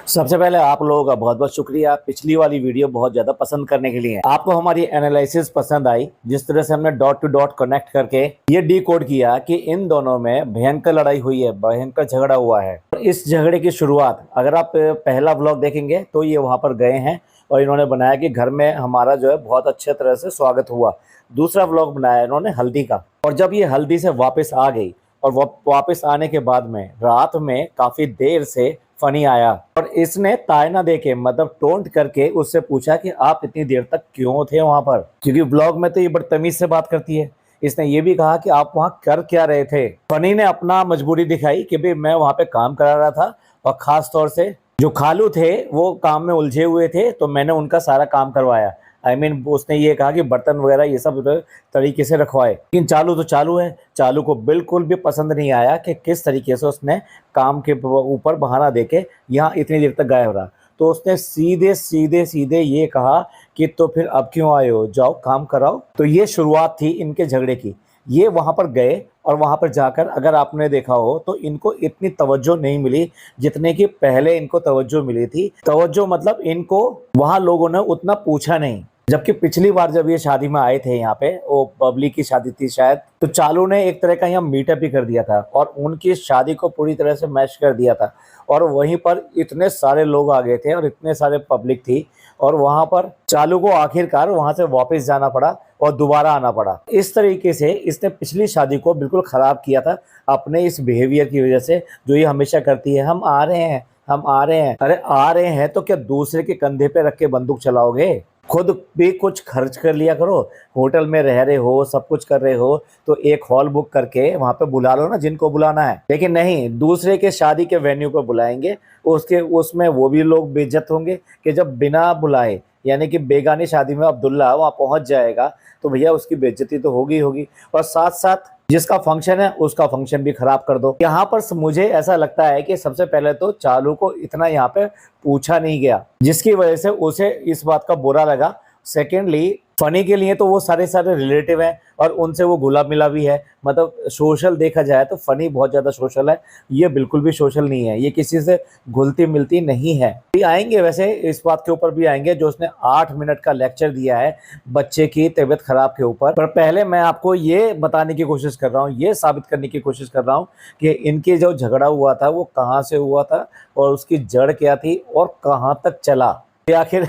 सबसे पहले आप लोगों का बहुत बहुत शुक्रिया पिछली वाली वीडियो बहुत ज़्यादा पसंद करने के लिए। आपको हमारी एनालिसिस पसंद आई, जिस तरह से हमने डॉट टू डॉट कनेक्ट करके ये डी कोड किया कि इन दोनों में भयंकर लड़ाई हुई है, भयंकर झगड़ा हुआ है। और इस झगड़े की शुरुआत अगर आप पहला व्लॉग देखेंगे तो ये वहाँ पर गए हैं और इन्होंने बनाया कि घर में हमारा जो है बहुत अच्छे तरह से स्वागत हुआ। दूसरा व्लॉग बनाया इन्होंने हल्दी का, और जब ये हल्दी से वापस आ गई और वापस आने के बाद में रात में काफ़ी देर से फनी आया और इसने तायना देके मतलब टोंट करके उससे पूछा कि आप इतनी देर तक क्यों थे वहां पर, क्योंकि ब्लॉग में तो ये बदतमीज से बात करती है। इसने ये भी कहा कि आप वहां कर क्या रहे थे। फनी ने अपना मजबूरी दिखाई कि भाई मैं वहां पे काम करा रहा था और खास तौर से जो खालू थे वो काम में उलझे हुए थे तो मैंने उनका सारा काम करवाया। उसने ये कहा कि बर्तन वगैरह ये सब तरीके से रखवाए। लेकिन चालू तो चालू है, चालू को बिल्कुल भी पसंद नहीं आया कि किस तरीके से उसने काम के ऊपर बहाना देके यहाँ इतनी देर तक गायब रहा। तो उसने सीधे सीधे सीधे ये कहा कि तो फिर अब क्यों आए हो, जाओ काम कराओ। तो ये शुरुआत थी इनके झगड़े की। ये वहां पर गए और वहां पर जाकर अगर आपने देखा हो तो इनको इतनी तवज्जो नहीं मिली जितने की पहले इनको तवज्जो मिली थी। तवज्जो मतलब इनको वहां लोगों ने उतना पूछा नहीं। जबकि पिछली बार जब ये शादी में आए थे यहाँ पे, वो पब्लिक की शादी थी शायद, तो चालू ने एक तरह का यहाँ मीटअप ही कर दिया था और उनकी शादी को पूरी तरह से मैच कर दिया था। और वहीं पर इतने सारे लोग आ गए थे और इतने सारे पब्लिक थी और वहां पर चालू को आखिरकार वहां से वापस जाना पड़ा और दोबारा आना पड़ा। इस तरीके से इसने पिछली शादी को बिल्कुल खराब किया था अपने इस बिहेवियर की वजह से, जो ये हमेशा करती है। हम आ रहे हैं, हम आ रहे हैं। अरे आ रहे हैं तो क्या दूसरे के कंधे पे रख के बंदूक चलाओगे? खुद भी कुछ खर्च कर लिया करो। होटल में रह रहे हो, सब कुछ कर रहे हो, तो एक हॉल बुक करके वहां पे बुला लो ना जिनको बुलाना है। लेकिन नहीं, दूसरे के शादी के वेन्यू पर बुलाएंगे, उसमें वो भी लोग बेइज्जत होंगे कि जब बिना बुलाए, यानी कि बेगानी शादी में अब्दुल्ला वहां पहुंच जाएगा तो भैया उसकी बेइज्जती तो होगी होगी। और साथ साथ जिसका फंक्शन है उसका फंक्शन भी खराब कर दो। यहाँ पर मुझे ऐसा लगता है कि सबसे पहले तो चालू को इतना यहाँ पे पूछा नहीं गया, जिसकी वजह से उसे इस बात का बुरा लगा। सेकेंडली फनी के लिए तो वो सारे सारे रिलेटिव हैं और उनसे वो घुला मिला भी है। मतलब सोशल देखा जाए तो फनी बहुत ज़्यादा सोशल है, ये बिल्कुल भी सोशल नहीं है, ये किसी से घुलती मिलती नहीं है। भी आएंगे वैसे इस बात के ऊपर भी आएंगे जो उसने 8 मिनट का लेक्चर दिया है बच्चे की तबीयत खराब के ऊपर। पर पहले मैं आपको ये बताने की कोशिश कर रहा हूँ, ये साबित करने की कोशिश कर रहा हूँ कि इनके जो झगड़ा हुआ था वो कहाँ से हुआ था और उसकी जड़ क्या थी और कहाँ तक चला। आखिर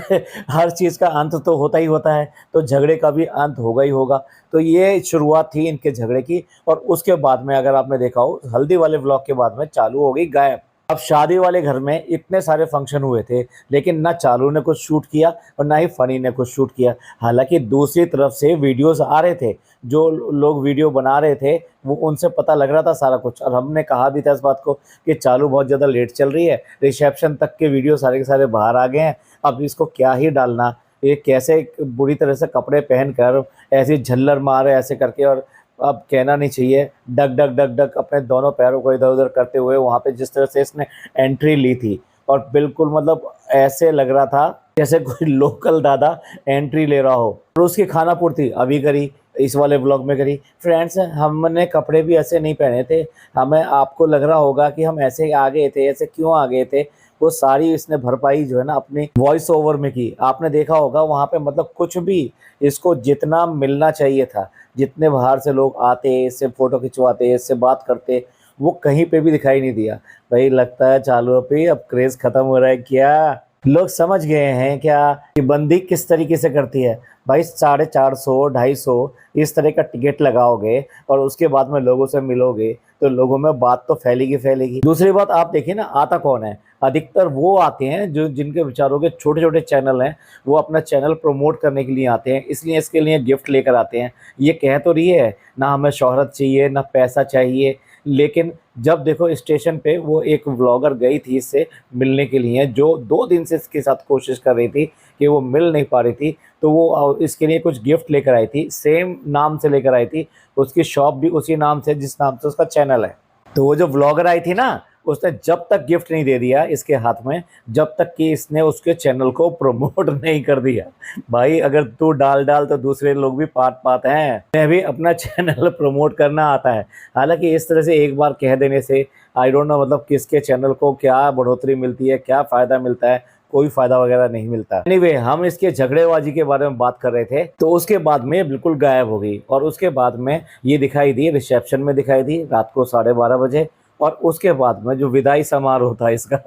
हर चीज़ का अंत तो होता ही होता है, तो झगड़े का भी अंत होगा ही होगा। तो ये शुरुआत थी इनके झगड़े की। और उसके बाद में अगर आपने देखा हो हल्दी वाले व्लॉग के बाद में चालू हो गई गायब। अब शादी वाले घर में इतने सारे फंक्शन हुए थे लेकिन ना चालू ने कुछ शूट किया और ना ही फनी ने कुछ शूट किया। हालांकि दूसरी तरफ से वीडियोस आ रहे थे, जो लोग वीडियो बना रहे थे वो उनसे पता लग रहा था सारा कुछ। और हमने कहा भी था इस बात को कि चालू बहुत ज़्यादा लेट चल रही है, रिसेप्शन तक के वीडियो सारे के सारे बाहर आ गए हैं, अब इसको क्या ही डालना। ये कैसे बुरी तरह से कपड़े पहनकर ऐसे झल्लर मारे ऐसे करके, और अब कहना नहीं चाहिए डग डग डग डग अपने दोनों पैरों को इधर उधर करते हुए वहाँ पे जिस तरह से इसने एंट्री ली थी, और बिल्कुल मतलब ऐसे लग रहा था जैसे कोई लोकल दादा एंट्री ले रहा हो। और उसकी खाना पूर्ति अभी करी, इस वाले व्लॉग में करी। फ्रेंड्स, हमने कपड़े भी ऐसे नहीं पहने थे, हमें आपको लग रहा होगा कि हम ऐसे आ गए थे, ऐसे क्यों आ गए थे, वो सारी इसने भरपाई जो है ना अपनी वॉइस ओवर में की। आपने देखा होगा वहाँ पे मतलब कुछ भी इसको जितना मिलना चाहिए था, जितने बाहर से लोग आते, इससे फोटो खिंचवाते, इससे बात करते, वो कहीं पे भी दिखाई नहीं दिया। भाई लगता है चालू पे अब क्रेज खत्म हो रहा है क्या? लोग समझ गए हैं क्या कि बंदी किस तरीके से करती है। भाई 450 250 इस तरह का टिकट लगाओगे और उसके बाद में लोगों से मिलोगे तो लोगों में बात तो फैलेगी फैलेगी। दूसरी बात आप देखिए ना, आता कौन है? अधिकतर वो आते हैं जो जिनके विचारों के छोटे छोटे चैनल हैं, वो अपना चैनल प्रमोट करने के लिए आते हैं, इसलिए इसके लिए गिफ्ट लेकर आते हैं। ये कह तो रही है ना हमें शोहरत चाहिए ना पैसा चाहिए, लेकिन जब देखो स्टेशन पे वो एक व्लॉगर गई थी इससे मिलने के लिए, जो 2 दिन से इसके साथ कोशिश कर रही थी कि वो मिल नहीं पा रही थी, तो वो इसके लिए कुछ गिफ्ट लेकर आई थी, सेम नाम से लेकर आई थी। उसकी शॉप भी उसी नाम से जिस नाम से उसका चैनल है। तो वो जो व्लॉगर आई थी ना, उसने जब तक गिफ्ट नहीं दे दिया इसके हाथ में, जब तक कि इसने उसके चैनल को प्रमोट नहीं कर दिया। भाई अगर तू डाल तो दूसरे लोग भी पात पात हैं, मैं भी अपना चैनल प्रमोट करना आता है। हालांकि इस तरह से एक बार कह देने से आई डोंट नो मतलब किसके चैनल को क्या बढ़ोतरी मिलती है, क्या फ़ायदा मिलता है, कोई फायदा वगैरह नहीं मिलता। एनीवे, हम इसके झगड़ेबाजी के बारे में बात कर रहे थे, तो उसके बाद में बिल्कुल गायब हो गई और उसके बाद में ये दिखाई दी रिसेप्शन में, दिखाई दी रात को 12:30 बजे, और उसके बाद में जो विदाई समारोह था इसका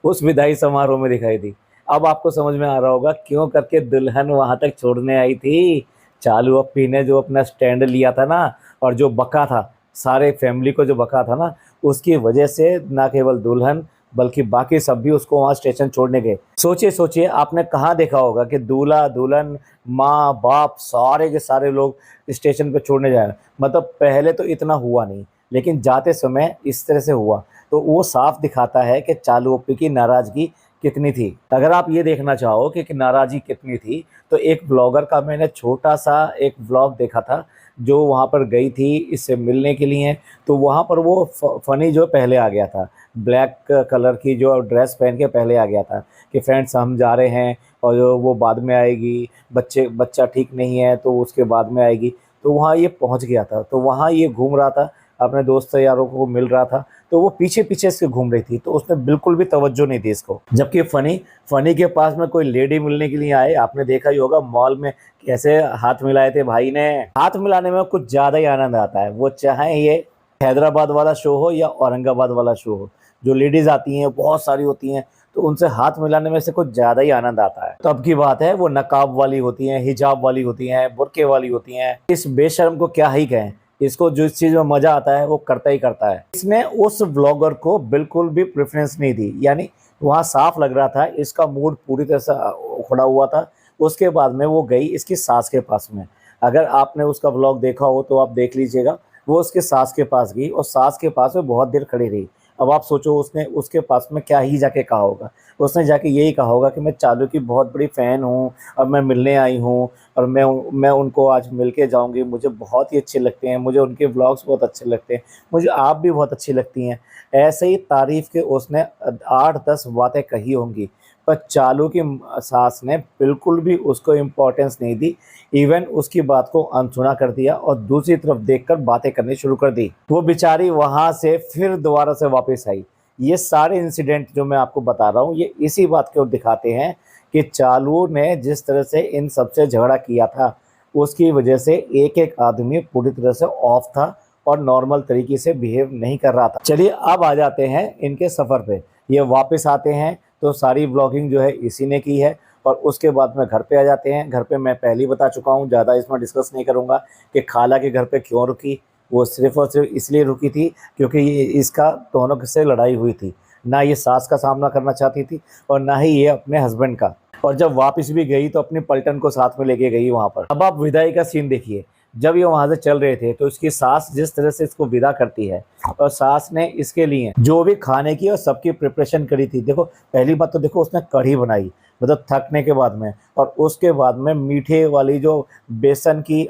उस विदाई समारोह में दिखाई दी। अब आपको समझ में आ रहा होगा क्यों करके दुल्हन वहां तक छोड़ने आई थी। चालू अप्पी ने जो अपना स्टैंड लिया था ना, और जो बका था, सारे फैमिली को जो बका था ना, उसकी वजह से ना केवल दुल्हन बल्कि बाकी सब भी उसको वहाँ स्टेशन छोड़ने गए। सोचिए आपने कहाँ देखा होगा कि दूल्हा दुल्हन माँ बाप सारे के सारे लोग स्टेशन पे छोड़ने जाए। मतलब पहले तो इतना हुआ नहीं, लेकिन जाते समय इस तरह से हुआ, तो वो साफ दिखाता है कि चालू ओप्पी की नाराज़गी कितनी थी। अगर आप ये देखना चाहो कि नाराज़गी कितनी थी, तो एक ब्लॉगर का मैंने छोटा सा एक व्लॉग देखा था, जो वहाँ पर गई थी इससे मिलने के लिए। तो वहाँ पर वो फ़नी जो पहले आ गया था, ब्लैक कलर की जो ड्रेस पहन के पहले आ गया था कि फ्रेंड्स हम जा रहे हैं, और जो वो बाद में आएगी, बच्चा ठीक नहीं है तो उसके बाद में आएगी। तो वहाँ ये पहुँच गया था, तो वहाँ ये घूम रहा था, अपने दोस्त यारों को मिल रहा था, तो वो पीछे पीछे इसके घूम रही थी, तो उसने बिल्कुल भी तवज्जो नहीं दी इसको। जबकि फ़नी के पास में कोई लेडी मिलने के लिए आए, आपने देखा ही होगा मॉल में कैसे हाथ मिलाए थे भाई ने। हाथ मिलाने में कुछ ज़्यादा ही आनंद आता है, वो चाहे ये हैदराबाद वाला शो हो या औरंगाबाद वाला शो हो। जो लेडीज़ आती हैं बहुत सारी होती हैं, तो उनसे हाथ मिलाने में से कुछ ज़्यादा ही आनंद आता है। तो अब की बात है, वो नकाब वाली होती हैं, हिजाब वाली होती हैं, बुर्के वाली होती हैं। इस बेशर्म को क्या ही कहें, इसको जो इस चीज़ में मज़ा आता है वो करता ही करता है। इसने उस व्लॉगर को बिल्कुल भी प्रेफरेंस नहीं दी, यानी वहाँ साफ लग रहा था इसका मूड पूरी तरह से उखड़ा हुआ था। उसके बाद में वो गई इसकी सास के पास में। अगर आपने उसका व्लॉग देखा हो तो आप देख लीजिएगा, वो उसके सास के पास गई और सास के पास में बहुत देर खड़ी रही। अब आप सोचो उसने उसके पास में क्या ही जाके कहा होगा। उसने जाके यही कहा होगा कि मैं चालू की बहुत बड़ी फ़ैन हूँ और मैं मिलने आई हूँ, और मैं उनको आज मिल के जाऊँगी, मुझे बहुत ही अच्छे लगते हैं, मुझे उनके व्लॉग्स बहुत अच्छे लगते हैं, मुझे आप भी बहुत अच्छी लगती हैं। ऐसे ही तारीफ़ के उसने 8-10 बातें कही होंगी, पर चालू की सास ने बिल्कुल भी उसको इम्पोर्टेंस नहीं दी। इवन उसकी बात को अनसुना कर दिया और दूसरी तरफ देखकर बातें करनी शुरू कर दी। वो बेचारी वहाँ से फिर दोबारा से वापस आई। ये सारे इंसिडेंट जो मैं आपको बता रहा हूँ, ये इसी बात को दिखाते हैं कि चालू ने जिस तरह से इन सबसे झगड़ा किया था, उसकी वजह से एक आदमी पूरी तरह से ऑफ था और नॉर्मल तरीके से बिहेव नहीं कर रहा था। चलिए अब आ जाते हैं इनके सफ़र पे। ये वापस आते हैं तो सारी ब्लॉगिंग जो है इसी ने की है, और उसके बाद में घर पे आ जाते हैं। घर पे मैं पहले ही बता चुका हूँ, ज़्यादा इसमें डिस्कस नहीं करूँगा कि खाला के घर पे क्यों रुकी। वो सिर्फ़ और सिर्फ इसलिए रुकी थी क्योंकि ये इसका दोनों से लड़ाई हुई थी। ना ये सास का सामना करना चाहती थी और ना ही ये अपने हस्बैंड का। और जब वापस भी गई तो अपनी पलटन को साथ में लेके गई वहाँ पर। अब आप विदाई का सीन देखिए। जब ये वहाँ से चल रहे थे तो इसकी सास जिस तरह से इसको विदा करती है, और सास ने इसके लिए जो भी खाने की और सबकी प्रिपरेशन करी थी। देखो पहली बात तो देखो उसने कढ़ी बनाई, मतलब थकने के बाद में, और उसके बाद में मीठे वाली जो बेसन की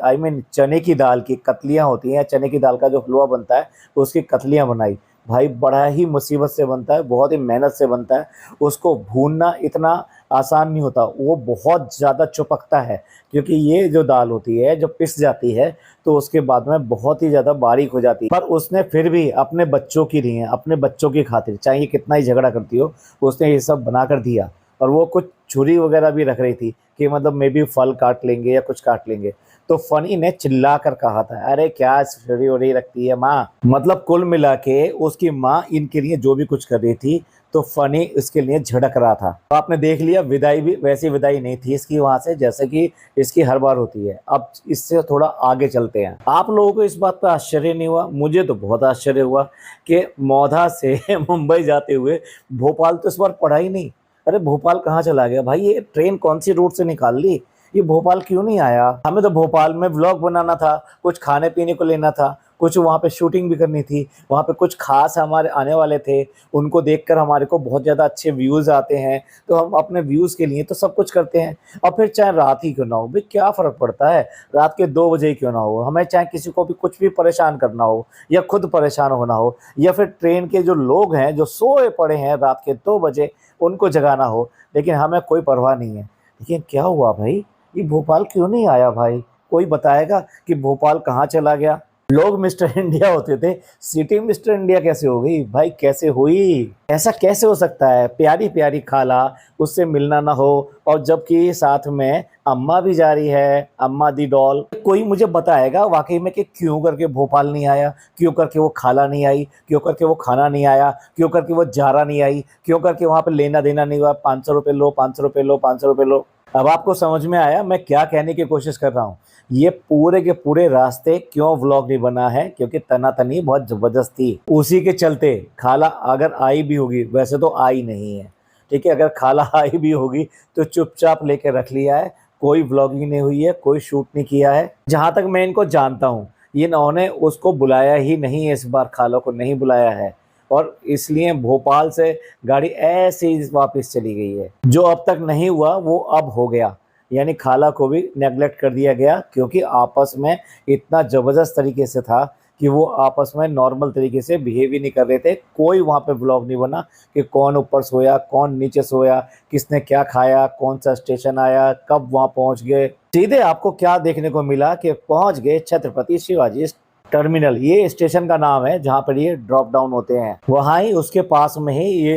चने की दाल की कतलियाँ होती हैं, चने की दाल का जो हलवा बनता है उसकी कतलियाँ बनाई। भाई बड़ा ही मुसीबत से बनता है, बहुत ही मेहनत से बनता है। उसको भूनना इतना आसान नहीं होता, वो बहुत ज़्यादा चिपकता है, क्योंकि ये जो दाल होती है जब पिस जाती है तो उसके बाद में बहुत ही ज़्यादा बारीक हो जाती है। पर उसने फिर भी अपने बच्चों की लिए, अपने बच्चों की खातिर, चाहे कितना ही झगड़ा करती हो, उसने ये सब बना कर दिया। और वो कुछ छुरी वगैरह भी रख रही थी कि मतलब मे बी फल काट लेंगे या कुछ काट लेंगे। तो फनी ने चिल्ला कर कहा था, अरे क्या छुरी वुरी रखती है माँ। मतलब कुल मिला के उसकी माँ इनके लिए जो भी कुछ कर रही थी, तो फनी इसके लिए झड़क रहा था। तो आपने देख लिया, विदाई भी वैसी विदाई नहीं थी इसकी वहाँ से जैसे कि इसकी हर बार होती है। अब इससे थोड़ा आगे चलते हैं। आप लोगों को इस बात पर आश्चर्य नहीं हुआ? मुझे तो बहुत आश्चर्य हुआ कि मौधा से मुंबई जाते हुए भोपाल तो इस बार पड़ा ही नहीं। अरे भोपाल कहाँ चला गया भाई? ये ट्रेन कौन सी रूट से निकाल ली? ये भोपाल क्यों नहीं आया? हमें तो भोपाल में व्लॉग बनाना था, कुछ खाने पीने को लेना था, कुछ वहाँ पे शूटिंग भी करनी थी, वहाँ पे कुछ खास हमारे आने वाले थे, उनको देखकर हमारे को बहुत ज़्यादा अच्छे व्यूज़ आते हैं, तो हम अपने व्यूज़ के लिए तो सब कुछ करते हैं। और फिर चाहे रात ही क्यों ना हो, भाई क्या फ़र्क पड़ता है, रात के 2 बजे ही क्यों ना हो, हमें चाहे किसी को भी कुछ भी परेशान करना हो या खुद परेशान होना हो, या फिर ट्रेन के जो लोग हैं जो सोए पड़े हैं रात के 2 बजे उनको जगाना हो, लेकिन हमें कोई परवाह नहीं है। लेकिन क्या हुआ भाई, ये भोपाल क्यों नहीं आया भाई? कोई बताएगा कि भोपाल कहाँ चला गया? लोग मिस्टर इंडिया होते थे, सिटी मिस्टर इंडिया कैसे हो गई भाई? कैसे हुई? ऐसा कैसे हो सकता है? प्यारी प्यारी खाला, उससे मिलना ना हो, और जबकि साथ में अम्मा भी जा रही है, अम्मा दी डॉल। कोई मुझे बताएगा वाकई में कि क्यों करके भोपाल नहीं आया, क्यों करके वो खाला नहीं आई, क्यों करके वो खाना नहीं आया, क्यों करके वो जारा नहीं आई, क्यों करके वहाँ पे लेना देना नहीं हुआ, 500 रुपये लो, 500 रुपये लो, 500 रुपये लो। अब आपको समझ में आया मैं क्या कहने की कोशिश कर रहा हूँ? ये पूरे के पूरे रास्ते क्यों व्लॉग नहीं बना है, क्योंकि तनातनी बहुत ज़बरदस्त थी। उसी के चलते खाला अगर आई भी होगी, वैसे तो आई नहीं है, ठीक है, अगर खाला आई भी होगी तो चुपचाप लेके रख लिया है, कोई व्लॉगिंग नहीं हुई है, कोई शूट नहीं किया है। जहाँ तक मैं इनको जानता हूँ, इन्होंने उसको बुलाया ही नहीं है, इस बार खाला को नहीं बुलाया है, और इसलिए भोपाल से गाड़ी ऐसे ही वापस चली गई है। जो अब तक नहीं हुआ वो अब हो गया, यानी खाला को भी नेगलेक्ट कर दिया गया, क्योंकि आपस में इतना ज़बरदस्त तरीके से था कि वो आपस में नॉर्मल तरीके से बिहेव ही नहीं कर रहे थे। कोई वहाँ पे व्लॉग नहीं बना कि कौन ऊपर सोया, कौन नीचे सोया, किसने क्या खाया, कौन सा स्टेशन आया, कब वहाँ पहुँच गए। सीधे आपको क्या देखने को मिला कि पहुँच गए छत्रपति शिवाजी टर्मिनल, ये स्टेशन का नाम है जहाँ पर ये ड्रॉप डाउन होते हैं। वहाँ ही उसके पास में ही ये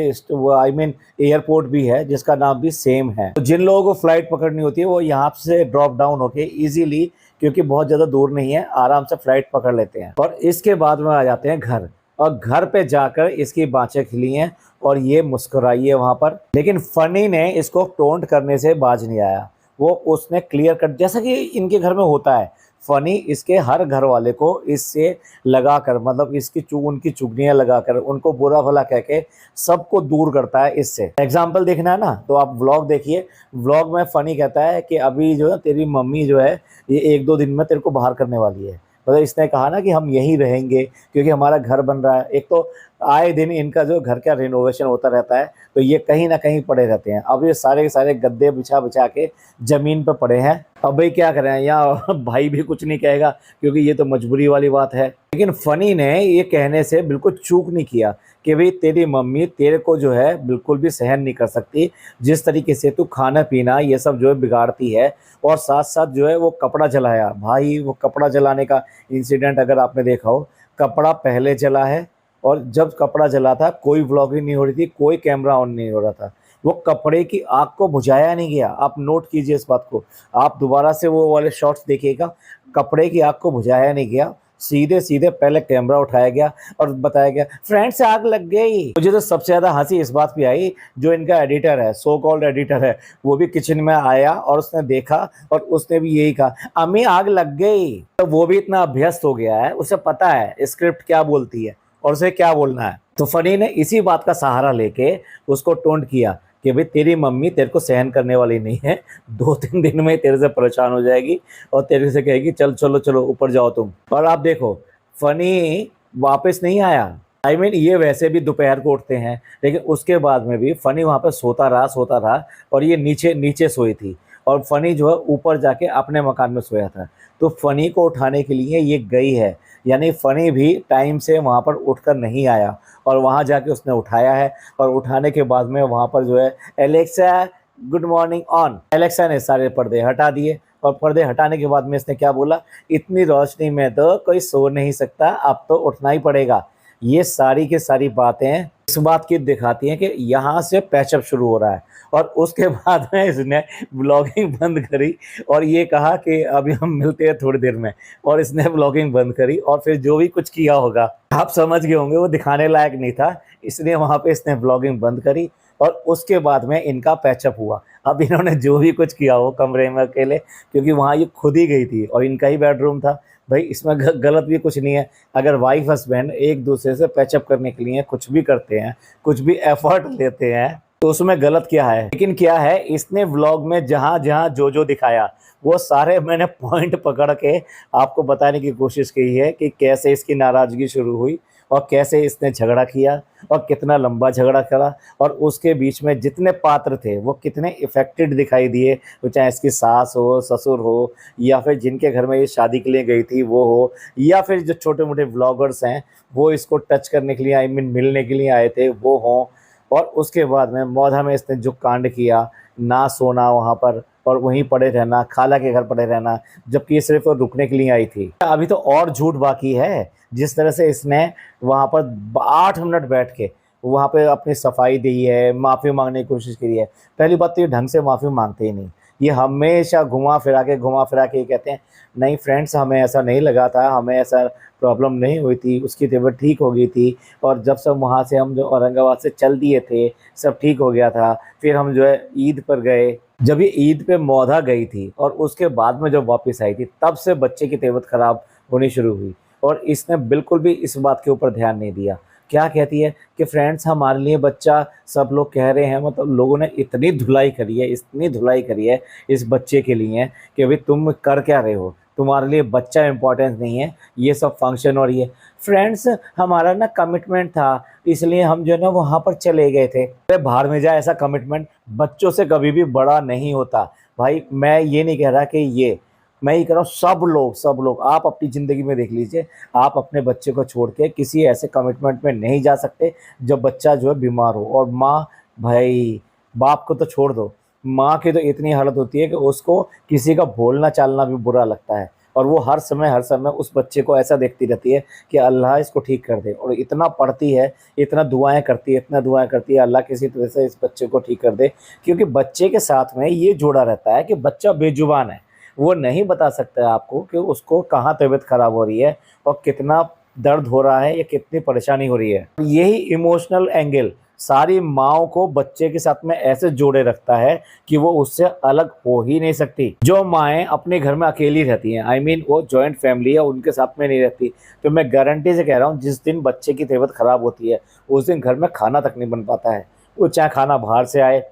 एयरपोर्ट भी है जिसका नाम भी सेम है। तो जिन लोगों को फ्लाइट पकड़नी होती है वो यहाँ से ड्रॉप डाउन होके इजीली, क्योंकि बहुत ज़्यादा दूर नहीं है, आराम से फ्लाइट पकड़ लेते हैं, और इसके बाद में आ जाते हैं घर, और घर पे जाकर इसकी बाँचें खिली हैं और ये मुस्कुराई है वहाँ पर। लेकिन फनी ने इसको टोंट करने से बाज नहीं आया, वो उसने क्लियर कट, जैसा कि इनके घर में होता है, फनी इसके हर घर वाले को इससे लगाकर, मतलब इसकी उनकी चुगलियाँ लगाकर, उनको बुरा भला कह के सबको दूर करता है इससे। एग्जाम्पल देखना है ना, तो आप व्लॉग देखिए। व्लॉग में फनी कहता है कि अभी जो है तेरी मम्मी जो है ये 1-2 दिन में तेरे को बाहर करने वाली है। मतलब इसने कहा ना कि हम यहीं रहेंगे क्योंकि हमारा घर बन रहा है। एक तो आए दिन इनका जो घर का रिनोवेशन होता रहता है, तो ये कहीं ना कहीं पड़े रहते हैं। अब ये सारे के सारे गद्दे बिछा बिछा के ज़मीन पर पड़े हैं। अब भाई क्या करें, यहाँ भाई भी कुछ नहीं कहेगा क्योंकि ये तो मजबूरी वाली बात है। लेकिन फनी ने ये कहने से बिल्कुल चूक नहीं किया कि भाई तेरी मम्मी तेरे को जो है बिल्कुल भी सहन नहीं कर सकती, जिस तरीके से तू खाना पीना ये सब जो है बिगाड़ती है, और साथ साथ जो है वो कपड़ा जलाया। भाई वो कपड़ा जलाने का इंसिडेंट अगर आपने देखा हो, कपड़ा पहले जला है, और जब कपड़ा जला था कोई व्लॉगिंग नहीं हो रही थी, कोई कैमरा ऑन नहीं हो रहा था, वो कपड़े की आग को बुझाया नहीं गया। आप नोट कीजिए इस बात को, आप दोबारा से वो वाले शॉट्स देखिएगा, कपड़े की आग को बुझाया नहीं गया, सीधे सीधे पहले कैमरा उठाया गया और बताया गया फ्रेंड्स आग लग गई। मुझे तो सबसे ज़्यादा हंसी इस बात पे आई, जो इनका एडिटर है, सो कॉल्ड एडिटर है, वो भी किचन में आया और उसने देखा और उसने भी यही कहा अम्मी आग लग गई। तो वो भी इतना अभ्यस्त हो गया है, उसे पता है स्क्रिप्ट क्या बोलती है और उसे क्या बोलना है। तो फनी ने इसी बात का सहारा लेके उसको टोंट किया कि भाई तेरी मम्मी तेरे को सहन करने वाली नहीं है, 2-3 दिन में तेरे से परेशान हो जाएगी और तेरे से कहेगी चल चलो चलो ऊपर जाओ तुम। और आप देखो फनी वापस नहीं आया। ये वैसे भी दोपहर को उठते हैं, लेकिन उसके बाद में भी फनी वहाँ पे सोता रहा और ये नीचे नीचे सोई थी, और फनी जो है ऊपर जाके अपने मकान में सोया था। तो फनी को उठाने के लिए ये गई है, यानी फनी भी टाइम से वहाँ पर उठकर नहीं आया, और वहाँ जाके उसने उठाया है, और उठाने के बाद में वहाँ पर जो है Alexa good morning on, Alexa ने सारे पर्दे हटा दिए, और पर्दे हटाने के बाद में इसने क्या बोला, इतनी रोशनी में तो कोई सो नहीं सकता, अब तो उठना ही पड़ेगा। ये सारी की सारी बातें इस बात की दिखाती हैं कि यहाँ से पैचअप शुरू हो रहा है। और उसके बाद में इसने ब्लॉगिंग बंद करी और ये कहा कि अभी हम मिलते हैं थोड़ी देर में, और इसने ब्लॉगिंग बंद करी, और फिर जो भी कुछ किया होगा आप समझ गए होंगे, वो दिखाने लायक नहीं था, इसलिए वहाँ पे इसने ब्लॉगिंग बंद करी, और उसके बाद में इनका पैचअप हुआ। अब इन्होंने जो भी कुछ किया हो कमरे में अकेले, क्योंकि वहाँ ये खुद ही गई थी और इनका ही बेडरूम था, भाई इसमें गलत भी कुछ नहीं है। अगर वाइफ हस्बैंड एक दूसरे से पैचअप करने के लिए कुछ भी करते हैं, कुछ भी एफर्ट लेते हैं, तो उसमें गलत क्या है। लेकिन क्या है, इसने व्लॉग में जहाँ जहाँ जो दिखाया वो सारे मैंने पॉइंट पकड़ के आपको बताने की कोशिश की है कि कैसे इसकी नाराज़गी शुरू हुई और कैसे इसने झगड़ा किया और कितना लंबा झगड़ा करा, और उसके बीच में जितने पात्र थे वो कितने इफ़ेक्टेड दिखाई दिए, वो चाहे इसकी सास हो, ससुर हो, या फिर जिनके घर में ये शादी के लिए गई थी वो हो, या फिर जो छोटे-मोटे व्लॉगर्स हैं वो इसको टच करने के लिए, आई मीन मिलने के लिए आए थे वो हों। और उसके बाद में मौधा में इसने जो कांड किया, ना सोना वहाँ पर और वहीं पड़े रहना, खाला के घर पड़े रहना, जबकि ये सिर्फ़ रुकने के लिए आई थी। अभी तो और झूठ बाकी है, जिस तरह से इसने वहाँ पर 8 मिनट बैठ के वहाँ पे अपनी सफाई दी है, माफ़ी माँगने की कोशिश करी है। पहली बात तो ये ढंग से माफ़ी माँगते ही नहीं। ये हमेशा घुमा फिरा के ये कहते हैं, नहीं फ्रेंड्स हमें ऐसा नहीं लगा था, हमें ऐसा प्रॉब्लम नहीं हुई थी, उसकी तबीयत ठीक हो गई थी, और जब सब वहाँ से हम जो औरंगाबाद से चल दिए थे, सब ठीक हो गया था। फिर हम जो है ईद पर गए, जब ये ईद पे मौधा गई थी और उसके बाद में जब वापस आई थी, तब से बच्चे की तबीयत ख़राब होनी शुरू हुई, और इसने बिल्कुल भी इस बात के ऊपर ध्यान नहीं दिया। क्या कहती है कि फ्रेंड्स हमारे लिए बच्चा, सब लोग कह रहे हैं, मतलब लोगों ने इतनी धुलाई करी है, इतनी धुलाई करी है इस बच्चे के लिए कि अभी तुम कर क्या रहे हो, तुम्हारे लिए बच्चा इम्पोर्टेंस नहीं है, ये सब फंक्शन और ये फ्रेंड्स हमारा ना कमिटमेंट था, इसलिए हम जो है ना वहाँ पर चले गए थे। अरे बाहर में जाए, ऐसा कमिटमेंट बच्चों से कभी भी बड़ा नहीं होता भाई। मैं ये नहीं कह रहा कि ये, मैं ये कह रहा हूँ सब लोग आप अपनी ज़िंदगी में देख लीजिए, आप अपने बच्चे को छोड़ के किसी ऐसे कमिटमेंट में नहीं जा सकते जब बच्चा जो है बीमार हो। और माँ, भाई बाप को तो छोड़ दो, माँ की तो इतनी हालत होती है कि उसको किसी का बोलना चालना भी बुरा लगता है, और वो हर समय उस बच्चे को ऐसा देखती रहती है कि अल्लाह इसको ठीक कर दे, और इतना पढ़ती है, इतना दुआएं करती है, अल्लाह किसी तरह से इस बच्चे को ठीक कर दे। क्योंकि बच्चे के साथ में ये जुड़ा रहता है कि बच्चा बेजुबान है, वो नहीं बता सकता है आपको कि उसको कहाँ तबीयत ख़राब हो रही है और कितना दर्द हो रहा है या कितनी परेशानी हो रही है। यही इमोशनल एंगल सारी माँओं को बच्चे के साथ में ऐसे जोड़े रखता है कि वो उससे अलग हो ही नहीं सकती। जो माएँ अपने घर में अकेली रहती हैं, आई मीन वो जॉइंट फैमिली है, उनके साथ में नहीं रहती, तो मैं गारंटी से कह रहा हूँ जिस दिन बच्चे की तबीयत ख़राब होती है उस दिन घर में खाना तक नहीं बन पाता है। वो चाहे खाना बाहर से आए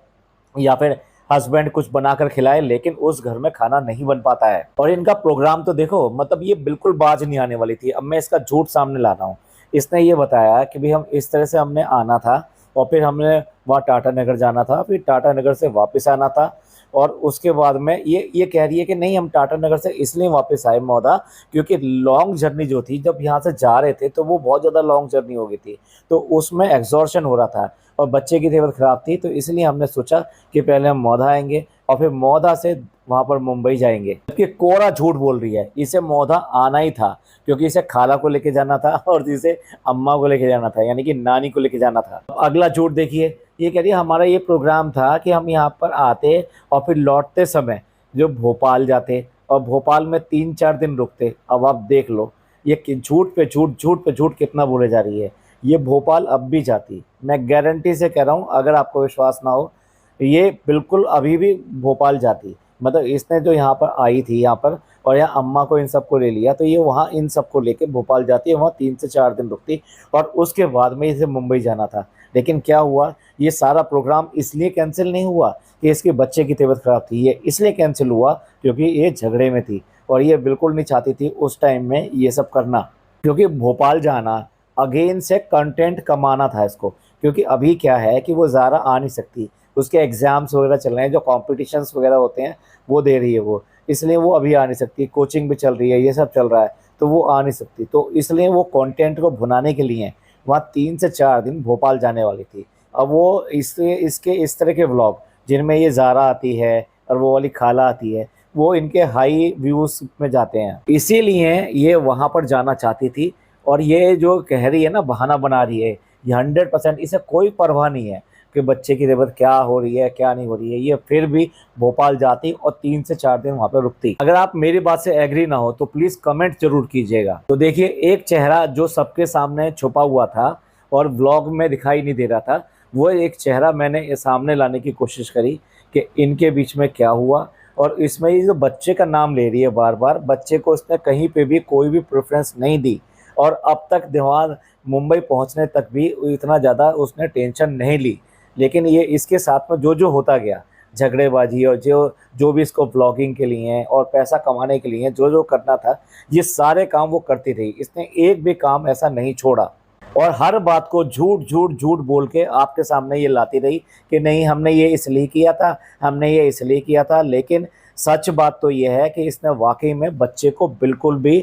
या फिर हस्बैंड कुछ बनाकर खिलाए, लेकिन उस घर में खाना नहीं बन पाता है। और इनका प्रोग्राम तो देखो, मतलब ये बिल्कुल बाज नहीं आने वाली थी। अब मैं इसका झूठ सामने ला रहा हूँ। इसने ये बताया कि भाई हम इस तरह से हमने आना था, और फिर हमने वहाँ टाटा नगर जाना था, फिर टाटा नगर से वापस आना था, और उसके बाद में ये कह रही है कि नहीं हम टाटा नगर से इसलिए वापस आए मौदा, क्योंकि लॉन्ग जर्नी जो थी, जब यहाँ से जा रहे थे तो वो बहुत ज़्यादा लॉन्ग जर्नी हो गई थी, तो उसमें एग्जॉर्शन हो रहा था और बच्चे की तबीयत ख़राब थी, तो इसलिए हमने सोचा कि पहले हम मौधा आएंगे और फिर मौधा से वहाँ पर मुंबई जाएंगे। जबकि कोरा झूठ बोल रही है, इसे मौधा आना ही था, क्योंकि इसे खाला को लेके जाना था और इसे अम्मा को लेके जाना था, यानी कि नानी को लेके जाना था। अगला झूठ देखिए, ये कह रही है हमारा ये प्रोग्राम था कि हम यहाँ पर आते और फिर लौटते समय जो भोपाल जाते और भोपाल में 3-4 दिन रुकते। अब आप देख लो, ये झूठ पे झूठ कितना बोले जा रही है। ये भोपाल अब भी जाती, मैं गारंटी से कह रहा हूँ, अगर आपको विश्वास ना हो, ये बिल्कुल अभी भी भोपाल जाती। मतलब इसने जो यहाँ पर आई थी यहाँ पर, और यहाँ अम्मा को इन सबको ले लिया, तो ये वहाँ इन सबको लेके भोपाल जाती है, वहाँ 3 से 4 दिन रुकती, और उसके बाद में इसे मुंबई जाना था। लेकिन क्या हुआ, ये सारा प्रोग्राम इसलिए कैंसिल नहीं हुआ कि इसके बच्चे की तबीयत ख़राब थी, ये इसलिए कैंसिल हुआ क्योंकि ये झगड़े में थी, और ये बिल्कुल नहीं चाहती थी उस टाइम में ये सब करना, क्योंकि भोपाल जाना अगेन से कंटेंट कमाना था इसको। क्योंकि अभी क्या है कि वो ज़्यादा आ नहीं सकती, उसके एग्ज़ाम्स वगैरह चल रहे हैं, जो कॉम्पिटिशन्स वगैरह होते हैं वो दे रही है वो, इसलिए वो अभी आ नहीं सकती, कोचिंग भी चल रही है, ये सब चल रहा है, तो वो आ नहीं सकती, तो इसलिए वो कंटेंट को भुनाने के लिए वहाँ 3 से 4 दिन भोपाल जाने वाली थी। अब वो इसके इस तरह के व्लॉग जिनमें ये ज़ारा आती है और वो वाली खाला आती है, वो इनके हाई व्यूज़ में जाते हैं, इसीलिए ये वहाँ पर जाना चाहती थी। और ये जो कह रही है ना, बहाना बना रही है, ये 100% इसे कोई परवाह नहीं है कि बच्चे की तबीयत क्या हो रही है क्या नहीं हो रही है। ये फिर भी भोपाल जाती और 3 से 4 दिन वहाँ पर रुकती। अगर आप मेरी बात से एग्री ना हो तो प्लीज़ कमेंट जरूर कीजिएगा। तो देखिए, एक चेहरा जो सबके सामने छुपा हुआ था और व्लॉग में दिखाई नहीं दे रहा था, वो एक चेहरा मैंने सामने लाने की कोशिश करी कि इनके बीच में क्या हुआ। और इसमें ये जो बच्चे का नाम ले रही है बार बार, बच्चे को उसने कहीं पे भी कोई भी प्रेफरेंस नहीं दी, और अब तक दिमाग मुंबई पहुंचने तक भी इतना ज़्यादा उसने टेंशन नहीं ली। लेकिन ये इसके साथ में जो जो होता गया, झगड़ेबाजी और जो जो भी इसको ब्लॉगिंग के लिए और पैसा कमाने के लिए जो जो करना था, ये सारे काम वो करती रही। इसने एक भी काम ऐसा नहीं छोड़ा और हर बात को झूठ झूठ झूठ बोल के आपके सामने ये लाती रही कि नहीं हमने ये इसलिए किया था, हमने ये इसलिए किया था। लेकिन सच बात तो ये है कि इसने वाकई में बच्चे को बिल्कुल भी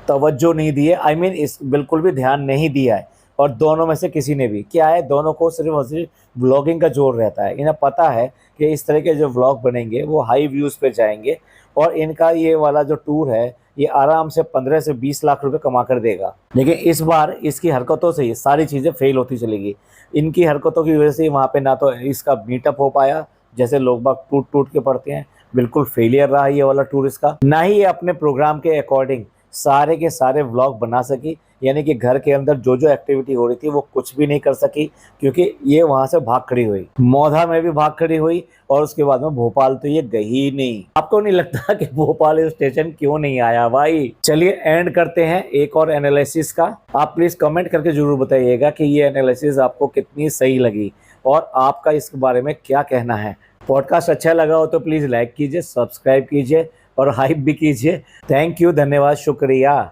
तवज्जो नहीं दी है, आई मीन इस बिल्कुल भी ध्यान नहीं दिया है। और दोनों में से किसी ने भी क्या है, दोनों को सिर्फ और सिर्फ व्लॉगिंग का जोर रहता है। इन्हें पता है कि इस तरह के जो व्लॉग बनेंगे वो हाई व्यूज़ पे जाएंगे और इनका ये वाला जो टूर है ये आराम से 15 से 20 लाख रुपए कमा कर देगा। लेकिन इस बार इसकी हरकतों से ये सारी चीज़ें फेल होती चलेगी। इनकी हरकतों की वजह से वहाँ पे ना तो इसका मीटअप हो पाया, जैसे लोग बाग टूट टूट के पड़ते हैं, बिल्कुल फेलियर रहा ये वाला टूर इसका। ना ही ये अपने प्रोग्राम के अकॉर्डिंग सारे के सारे व्लॉग बना सकी, यानी कि घर के अंदर जो जो एक्टिविटी हो रही थी वो कुछ भी नहीं कर सकी क्योंकि ये वहां से भाग खड़ी हुई, मौधा में भी भाग खड़ी हुई और उसके बाद में भोपाल तो ये गई ही नहीं। आपको नहीं लगता कि भोपाल स्टेशन क्यों नहीं आया भाई? चलिए एंड करते हैं एक और एनालिसिस का। आप प्लीज कमेंट करके जरूर बताइएगा कि ये एनालिसिस आपको कितनी सही लगी और आपका इसके बारे में क्या कहना है। पॉडकास्ट अच्छा लगा हो तो प्लीज लाइक कीजिए, सब्सक्राइब कीजिए और हाइप भी कीजिए। थैंक यू, धन्यवाद, शुक्रिया।